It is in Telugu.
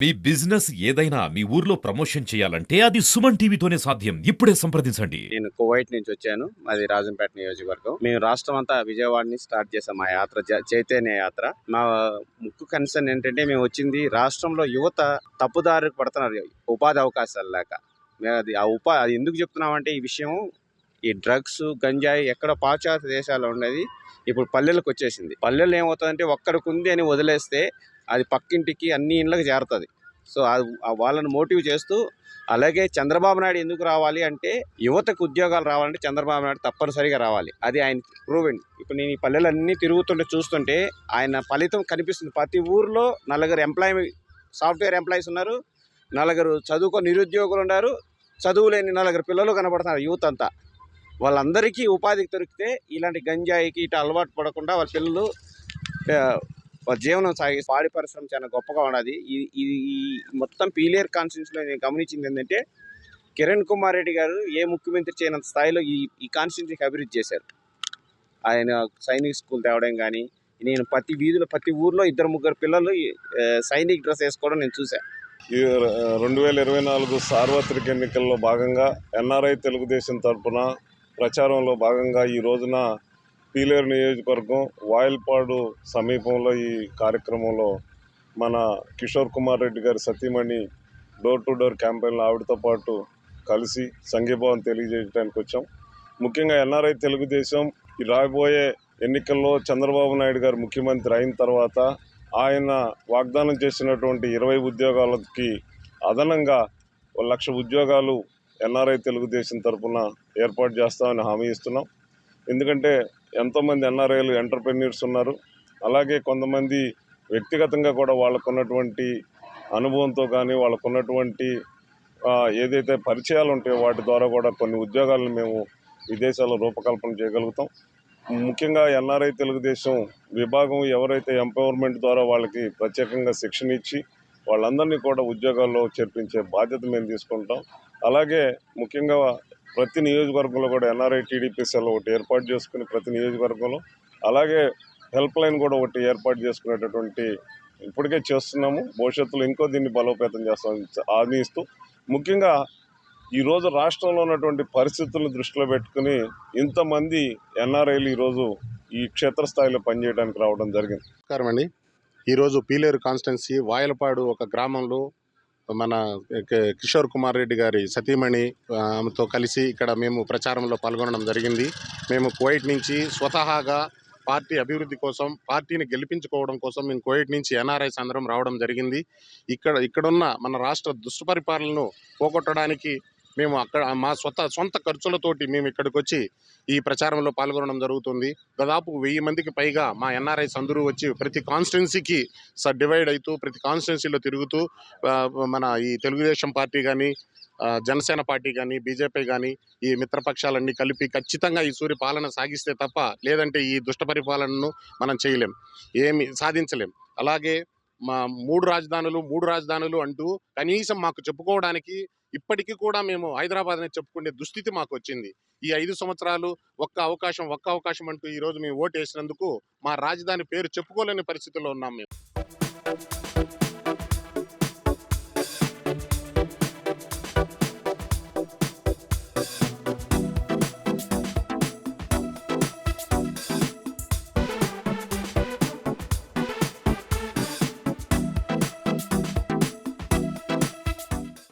మీ బిజినెస్ ఏదైనా మీ ఊర్లో ప్రమోషన్ చేయాలంటే అది సుమన్ టీవీతోనే సాధ్యం. ఇప్పుడే సంప్రదించండి. నేను కువైట్ నుంచి వచ్చాను. మాది రాజంపేట నియోజకవర్గం. మేము రాష్ట్రం అంతా విజయవాడ నుంచి స్టార్ట్ చేసాం మా యాత్ర, చైతన్య యాత్ర. మా ముఖ్య కన్సర్న్ ఏంటంటే మేము వచ్చింది రాష్ట్రంలో యువత తప్పుదారికి పడుతున్నారు ఉపాధి అవకాశాలు లేక. అది అది ఎందుకు చెప్తున్నామంటే ఈ విషయం, ఈ డ్రగ్స్ గంజాయి ఎక్కడ పాశ్చాత్య దేశాల్లో ఉండేది ఇప్పుడు పల్లెలకు వచ్చేసింది. పల్లెల్లో ఏమవుతుందంటే ఒక్కడికి ఉంది అని వదిలేస్తే అది పక్కింటికి అన్ని ఇళ్ళకి చేరుతుంది. సో వాళ్ళని మోటివ్ చేస్తూ, అలాగే చంద్రబాబు నాయుడు ఎందుకు రావాలి అంటే యువతకు ఉద్యోగాలు రావాలంటే చంద్రబాబు నాయుడు తప్పనిసరిగా రావాలి. అది ఆయన ప్రూవెన్. ఇప్పుడు నేను ఈ పల్లెలన్నీ తిరుగుతుంటే చూస్తుంటే ఆయన ఫలితం కనిపిస్తుంది. ప్రతి ఊర్లో 4 సాఫ్ట్వేర్ ఎంప్లాయీస్ ఉన్నారు, 4 చదువుకో నిరుద్యోగులు ఉన్నారు, చదువు లేని 4 పిల్లలు కనబడుతున్నారు. యూత్ అంతా వాళ్ళందరికీ ఉపాధికి దొరికితే ఇలాంటి గంజాయికి ఇటు అలవాటు పడకుండా వాళ్ళ పిల్లలు వాళ్ళ జీవనం సాగి పాడి పరిశ్రమ చాలా గొప్పగా ఉన్నది. ఈ మొత్తం పీలేరు కాన్స్టిట్యూన్సీలో నేను గమనించింది ఏంటంటే కిరణ్ కుమార్ రెడ్డి గారు ఏ ముఖ్యమంత్రి చేయనంత స్థాయిలో ఈ కాన్స్టిట్యూన్సీకి అభివృద్ధి చేశారు. ఆయన సైనిక్ స్కూల్ తేవడం కానీ, నేను ప్రతి వీధిలో ప్రతి ఊర్లో 2-3 పిల్లలు సైనిక్ డ్రెస్ వేసుకోవడం నేను చూశాను. ఈ 2024 సార్వత్రిక ఎన్నికల్లో భాగంగా ఎన్ఆర్ఐ తెలుగుదేశం తరఫున ప్రచారంలో భాగంగా ఈ రోజున పీలేరు నియోజకవర్గం వాయల్పాడు సమీపంలో ఈ కార్యక్రమంలో మన కిషోర్ కుమార్ రెడ్డి గారి సతీమణి డోర్ టు డోర్ క్యాంపెయిన్లో ఆవిడతో పాటు కలిసి సంఘీభావం తెలియజేయడానికి వచ్చాం. ముఖ్యంగా ఎన్ఆర్ఐ తెలుగుదేశం ఈ రాబోయే ఎన్నికల్లో చంద్రబాబు నాయుడు గారు ముఖ్యమంత్రి అయిన తర్వాత ఆయన వాగ్దానం చేసినటువంటి 20 ఉద్యోగాలకి అదనంగా 1,00,000 ఉద్యోగాలు ఎన్ఆర్ఐ తెలుగుదేశం తరఫున ఏర్పాటు చేస్తామని హామీ ఇస్తున్నాం. ఎందుకంటే ఎంతోమంది ఎన్ఆర్ఐలు ఎంటర్ప్రెన్యూర్స్ ఉన్నారు. అలాగే కొంతమంది వ్యక్తిగతంగా కూడా వాళ్ళకున్నటువంటి అనుభవంతో కానీ వాళ్ళకున్నటువంటి ఏదైతే పరిచయాలు ఉంటాయో వాటి ద్వారా కూడా కొన్ని ఉద్యోగాలను మేము విదేశాల్లో రూపకల్పన చేయగలుగుతాం. ముఖ్యంగా ఎన్ఆర్ఐ తెలుగుదేశం విభాగం ఎవరైతే ఎంపవర్మెంట్ ద్వారా వాళ్ళకి ప్రత్యేకంగా శిక్షణ ఇచ్చి వాళ్ళందరినీ కూడా ఉద్యోగాల్లో చేర్పించే బాధ్యత మేము తీసుకుంటాం. అలాగే ముఖ్యంగా ప్రతి నియోజకవర్గంలో కూడా ఎన్ఆర్ఐ టీడీపీ సెల్ ఒకటి ఏర్పాటు చేసుకుని ప్రతి నియోజకవర్గంలో, అలాగే హెల్ప్ లైన్ కూడా ఒకటి ఏర్పాటు చేసుకునేటటువంటి ఇప్పటికే చేస్తున్నాము. భవిష్యత్తులో ఇంకో దీన్ని బలోపేతం చేస్తామని హామీ ఇస్తూ, ముఖ్యంగా ఈరోజు రాష్ట్రంలో ఉన్నటువంటి పరిస్థితులను దృష్టిలో పెట్టుకుని ఇంతమంది ఎన్ఆర్ఐలు ఈరోజు ఈ క్షేత్రస్థాయిలో పనిచేయడానికి రావడం జరిగింది. నమస్కారం అండి. ఈరోజు పీలేరు కాన్స్టిట్యున్సీ వాయలపాడు ఒక గ్రామంలో మన కిషోర్ కుమార్ రెడ్డి గారి సతీమణి తో కలిసి ఇక్కడ మేము ప్రచారంలో పాల్గొనడం జరిగింది. మేము కువైట్ నుంచి స్వతహాగా పార్టీ అభివృద్ధి కోసం, పార్టీని గెలిపించుకోవడం కోసం మేము కువైట్ నుంచి ఎన్ఆర్ఐస్ అందరం రావడం జరిగింది. ఇక్కడున్న మన రాష్ట్ర దుష్పరిపాలనను పోగొట్టడానికి మేము అక్కడ మా సొంత ఖర్చులతోటి మేము ఇక్కడికి వచ్చి ఈ ప్రచారంలో పాల్గొనడం జరుగుతుంది. దాదాపు 1000 మందికి పైగా మా ఎన్ఆర్ఐస్ అందరూ వచ్చి ప్రతి కాన్స్టిట్యున్సీకి డివైడ్ అవుతూ ప్రతి కాన్స్టిట్యున్సీలో తిరుగుతూ మన ఈ తెలుగుదేశం పార్టీ కానీ, జనసేన పార్టీ కానీ, బీజేపీ కానీ ఈ మిత్రపక్షాలన్నీ కలిపి ఖచ్చితంగా ఈ సూర్య పాలన సాగిస్తే తప్ప లేదంటే ఈ దుష్ట పరిపాలనను మనం చేయలేం, ఏమి సాధించలేం. అలాగే మా 3 రాజధానులు అంటూ కనీసం మాకు చెప్పుకోవడానికి ఇప్పటికీ కూడా మేము హైదరాబాద్ అని చెప్పుకునే దుస్థితి మాకు వచ్చింది. ఈ 5 సంవత్సరాలు ఒక్క అవకాశం అంటూ ఈరోజు మేము ఓటు వేసినందుకు మా రాజధాని పేరు చెప్పుకోలేని పరిస్థితుల్లో ఉన్నాం మేము.